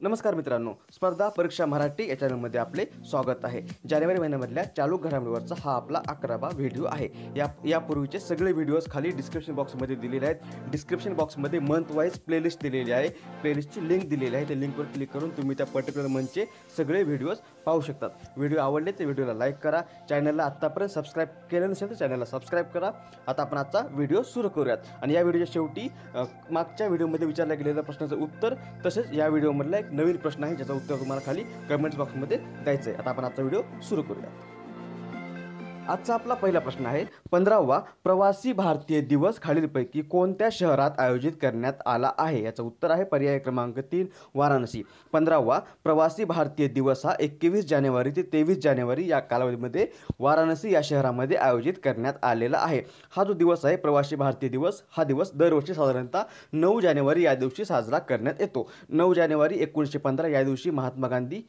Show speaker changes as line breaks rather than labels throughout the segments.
नमस्कार मित्रांनो, स्पर्धा परीक्षा मराठी या चॅनलमध्ये आपले स्वागत आहे. जानेवारी महिन्यामधल्या चालू घडामोडीवरचा हा आपला 11वा व्हिडिओ आहे. यापूर्वीचे सगळे व्हिडिओज खाली डिस्क्रिप्शन बॉक्समध्ये दिलेले आहेत. डिस्क्रिप्शन बॉक्समध्ये मंथ वाईज प्लेलिस्ट दिलेली आहे. प्लेलिस्टची लिंक दिलेली आहे. त्या लिंकवर क्लिक करून तुम्ही त्या पर्टिक्युलर मंथचे सगळे व्हिडिओज पाहू शकतात. व्हिडिओ आवडले तर व्हिडिओला लाईक करा. चॅनलला आत्तापर्यंत सबस्क्राईब केलं नसेल तर चॅनलला सबस्क्राईब करा. आता आपण आजचा व्हिडिओ सुरू करूयात. आणि या व्हिडिओच्या शेवटी मागच्या व्हिडिओमध्ये विचारल्या गेलेल्या प्रश्नाचं उत्तर तसेच या व्हिडिओमधला एक नवीन प्रश्न आहे ज्याचं उत्तर तुम्हाला खाली कमेंट्स बॉक्समध्ये द्यायचं आहे. आता आपण आजचा व्हिडिओ सुरू करूया. आजचा आपला पहिला प्रश्न आहे, 15वा प्रवासी भारतीय दिवस खालीलपैकी कोणत्या शहरात आयोजित करण्यात आला आहे? याचं उत्तर आहे पर्याय क्रमांक 3 वाराणसी. 15वा प्रवासी भारतीय दिवस हा 21 जानेवारी ते 23 जानेवारी या कालावधीमध्ये वाराणसी या शहरामध्ये आयोजित करण्यात आलेला आहे. हा जो दिवस आहे प्रवासी भारतीय दिवस, हा दिवस दरवर्षी साधारणतः 9 जानेवारी या दिवशी साजरा करण्यात येतो. 9 जानेवारी 1915 या दिवशी महात्मा गांधी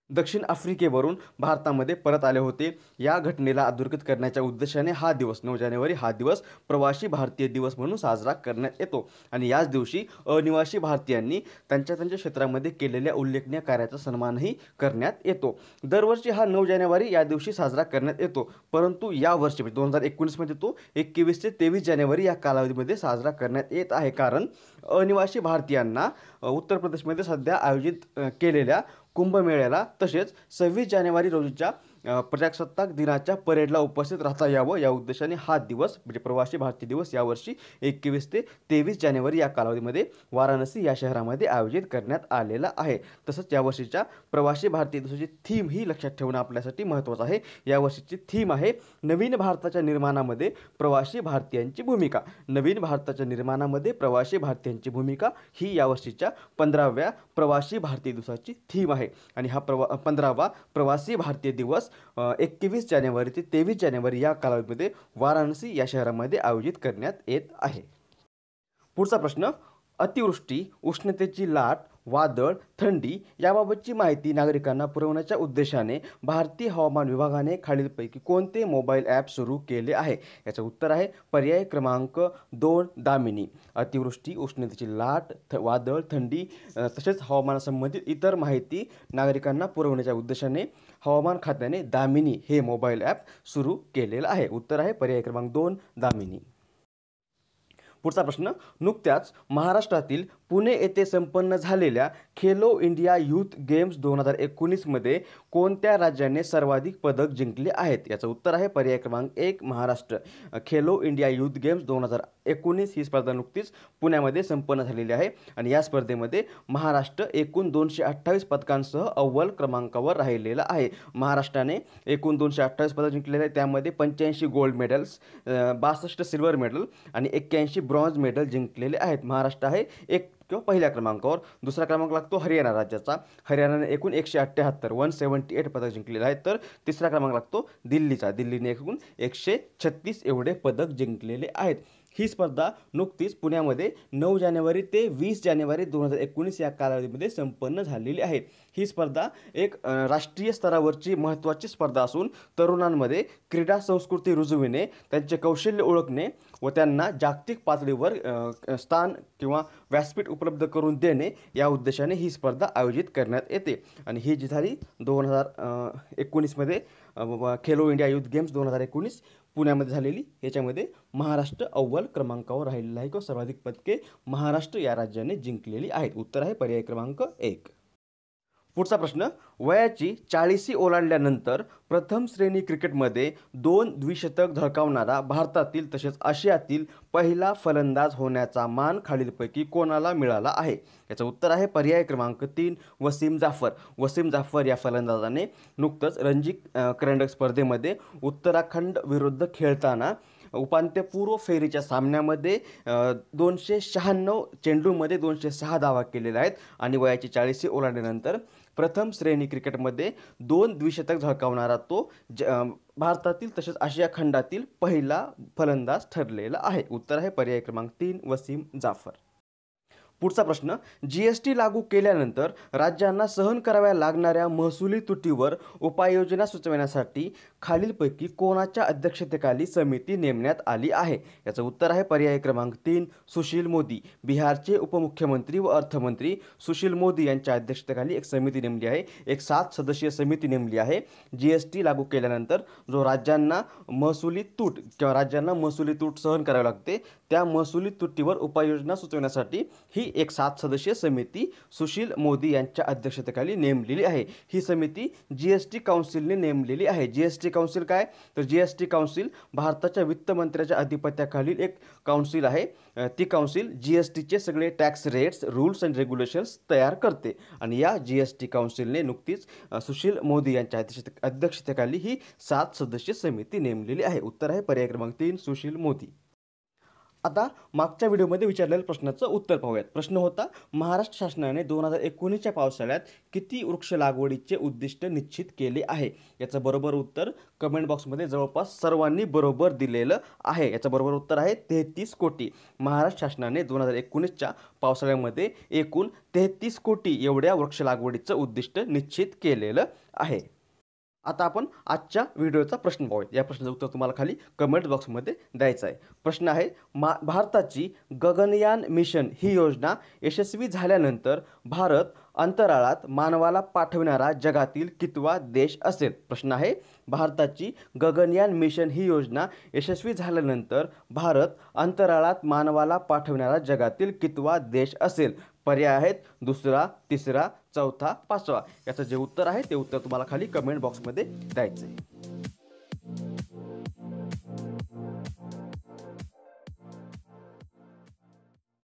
दक्षिण आफ्रिकेवरून भारतामध्ये परत आले होते. या घटनेला अधोरेखित करण्याच्या उद्देशाने हा दिवस 9 जानेवारी हा दिवस प्रवासी भारतीय दिवस म्हणून साजरा करण्यात येतो. आणि याच दिवशी अनिवासी भारतीयांनी त्यांच्या क्षेत्रामध्ये केलेल्या उल्लेखनीय कार्याचा सन्मानही करण्यात येतो. दरवर्षी हा 9 जानेवारी या दिवशी साजरा करण्यात येतो, परंतु यावर्षी 2019मध्ये तो 21 ते 23 जानेवारी या कालावधीमध्ये साजरा करण्यात येत आहे. कारण अनिवासी भारतीयांना उत्तर प्रदेशमध्ये सध्या आयोजित केलेल्या कुंभमेळ्याला तसेच 26 जानेवारी रोजीच्या प्रजासत्ताक दिनाच्या परेडला उपस्थित राहता यावं या उद्देशाने हा दिवस म्हणजे प्रवासी भारतीय दिवस यावर्षी 21 ते 23 जानेवारी या कालावधीमध्ये वाराणसी या शहरामध्ये आयोजित करण्यात आलेला आहे. तसंच यावर्षीच्या प्रवासी भारतीय दिवसाची थीम ही लक्षात ठेवणं आपल्यासाठी महत्त्वाचं आहे. यावर्षीची थीम आहे नवीन भारताच्या निर्माणामध्ये प्रवासी भारतीयांची भूमिका. नवीन भारताच्या निर्माणामध्ये प्रवासी भारतीयांची भूमिका ही यावर्षीच्या 15व्या प्रवासी भारतीय दिवसाची थीम आहे. आणि हा 15वा प्रवासी भारतीय दिवस 21 जानेवारी ते 23 जानेवारी या कालावधीमध्ये वाराणसी या शहरामध्ये आयोजित करण्यात येत आहे. पुढचा प्रश्न, अतिवृष्टी, उष्णतेची लाट, वादळ, थंडी याबाबतची माहिती नागरिकांना पुरवण्याच्या उद्देशाने भारतीय हवामान विभागाने खालीलपैकी कोणते मोबाईल ॲप सुरू केले आहे? याचं उत्तर आहे पर्याय क्रमांक 2 दामिनी. अतिवृष्टी, उष्णतेची लाट, वादळ, थंडी तसेच हवामानासंबंधित इतर माहिती नागरिकांना पुरवण्याच्या उद्देशाने हवामान खात्याने दामिनी हे मोबाईल ॲप सुरू केलेलं आहे. उत्तर आहे पर्याय क्रमांक 2 दामिनी. पुढचा प्रश्न, नुकत्याच महाराष्ट्रातील पुणे येथे संपन्न झालेल्या खेलो इंडिया यूथ गेम्स 2019मध्ये कोणत्या राज्याने सर्वाधिक पदक जिंकले आहेत? याचं उत्तर आहे पर्याय क्रमांक 1 Maharashtra. Khelo India youth games 2019 ही स्पर्धा नुकतीच पुण्यामध्ये संपन्न झालेली आहे आणि या स्पर्धेमध्ये महाराष्ट्र एकूण 228 पदकांसह अव्वल क्रमांकावर राहिलेला आहे. महाराष्ट्राने एकूण 228 पदक जिंकलेले आहे. त्यामध्ये 85 गोल्ड मेडल्स, 62 सिल्वर मेडल आणि 81 ब्रॉन्झ मेडल जिंकलेले आहेत. महाराष्ट्र आहे पहिल्या क्रमांकावर. दुसरा क्रमांक लागतो हरियाणा राज्याचा. हरियाणाने एकूण 178 पदक जिंकलेले आहेत. तर तिसरा क्रमांक लागतो दिल्लीचा. दिल्लीने एकूण 136 एवढे पदक जिंकलेले आहेत. ही स्पर्धा नुकतीच पुण्यामध्ये 9 जानेवारी ते 20 जानेवारी 2019 या कालावधीमध्ये संपन्न झालेली आहे. ही स्पर्धा एक राष्ट्रीय स्तरावरची महत्त्वाची स्पर्धा असून तरुणांमध्ये क्रीडा संस्कृती रुजविणे, त्यांचे कौशल्य ओळखणे व त्यांना जागतिक पातळीवर स्थान किंवा व्यासपीठ उपलब्ध करून देणे या उद्देशाने ही स्पर्धा आयोजित करण्यात येते. आणि ही जी झाली 2019मध्ये खेलो इंडिया यूथ गेम्स 2019 पुण्यामध्ये झालेली, याच्यामध्ये महाराष्ट्र अव्वल क्रमांकावर राहिलेला आहे किंवा सर्वाधिक पदके महाराष्ट्र या राज्याने जिंकलेली आहेत. उत्तर आहे पर्याय क्रमांक 1. पुढचा प्रश्न, वयाची 40 ओलांडल्यानंतर प्रथम श्रेणी क्रिकेटमध्ये 2 द्विशतक झळकावणारा भारतातील तसेच आशियातील पहिला फलंदाज होण्याचा मान खालीलपैकी कोणाला मिळाला आहे? याचं उत्तर आहे पर्याय क्रमांक 3 वसीम जाफर. वसीम जाफर या फलंदाजाने नुकतंच रणजी करंडक स्पर्धेमध्ये उत्तराखंड विरुद्ध खेळताना उपांत्यपूर्व फेरीच्या सामन्यामध्ये 296 चेंडूमध्ये 206 धावा केलेल्या आहेत आणि वयाची 40 ओलांडल्यानंतर प्रथम श्रेणी क्रिकेटमध्ये 2 द्विशतक झळकावणारा तो भारतातील तसेच आशिया खंडातील पहिला फलंदाज ठरलेला आहे. उत्तर आहे पर्याय क्रमांक 3 वसीम जाफर. पुढचा प्रश्न, GST लागू केल्यानंतर राज्यांना सहन कराव्या लागणाऱ्या महसुली तुटीवर उपाययोजना सुचविण्यासाठी खालीलपैकी कोणाच्या अध्यक्षतेखाली समिती नेमण्यात आली आहे? याचं उत्तर आहे पर्याय क्रमांक 3 सुशील मोदी. बिहारचे उपमुख्यमंत्री व अर्थमंत्री सुशील मोदी यांच्या अध्यक्षतेखाली एक समिती नेमली आहे. एक 7 सदस्यीय समिती नेमली आहे. GST लागू केल्यानंतर जो राज्यांना महसुली तूट किंवा राज्यांना महसुली तूट सहन करावी लागते त्या महसुली तुटीवर उपाययोजना सुचविण्यासाठी ही एक 7 सदस्यीय समिती सुशील मोदी यांच्या अध्यक्षतेखाली नेमलेली आहे. ही समिती GST काउन्सिलने नेमलेली आहे. GST काउन्सिल काय? तर GST काउन्सिल भारताच्या वित्त मंत्र्याच्या अधिपत्याखालील एक काउन्सिल आहे. ती काउन्सिल GSTचे सगळे tax rates, rules and regulations तयार करते आणि या GST काउन्सिलने नुकतीच सुशील मोदी यांच्या अध्यक्षतेखाली ही 7 सदस्यीय समिती नेमलेली आहे. उत्तर आहे पर्याय क्रमांक 3 सुशील मोदी. आता मागच्या व्हिडिओमध्ये विचारलेल्या प्रश्नाचं उत्तर पाहूयात. प्रश्न होता, महाराष्ट्र शासनाने 2019च्या पावसाळ्यात किती वृक्ष लागवडीचे उद्दिष्ट निश्चित केले आहे? याचं बरोबर उत्तर कमेंट बॉक्समध्ये जवळपास सर्वांनी बरोबर दिलेलं आहे. याचं बरोबर उत्तर आहे 33 कोटी. महाराष्ट्र शासनाने 2019च्या पावसाळ्यामध्ये एकूण 33 कोटी एवढ्या वृक्ष लागवडीचं उद्दिष्ट निश्चित केलेलं आहे. आता आपण आजच्या व्हिडिओचा प्रश्न पाहूयात. या प्रश्नाचं उत्तर तुम्हाला खाली कमेंट बॉक्समध्ये द्यायचं आहे. प्रश्न आहे, भारताची गगनयान मिशन ही योजना यशस्वी झाल्यानंतर भारत अंतराळात मानवाला पाठविणारा जगातील कितवा देश असेल? प्रश्न आहे, भारताची गगनयान मिशन ही योजना यशस्वी झाल्यानंतर भारत अंतराळात मानवाला पाठविणारा जगातील कितवा देश असेल? पर्याय आहेत दुसरा, तिसरा, चौथा, पाचवा. याचं जे उत्तर आहे ते उत्तर तुम्हाला खाली कमेंट बॉक्समध्ये द्यायचं आहे.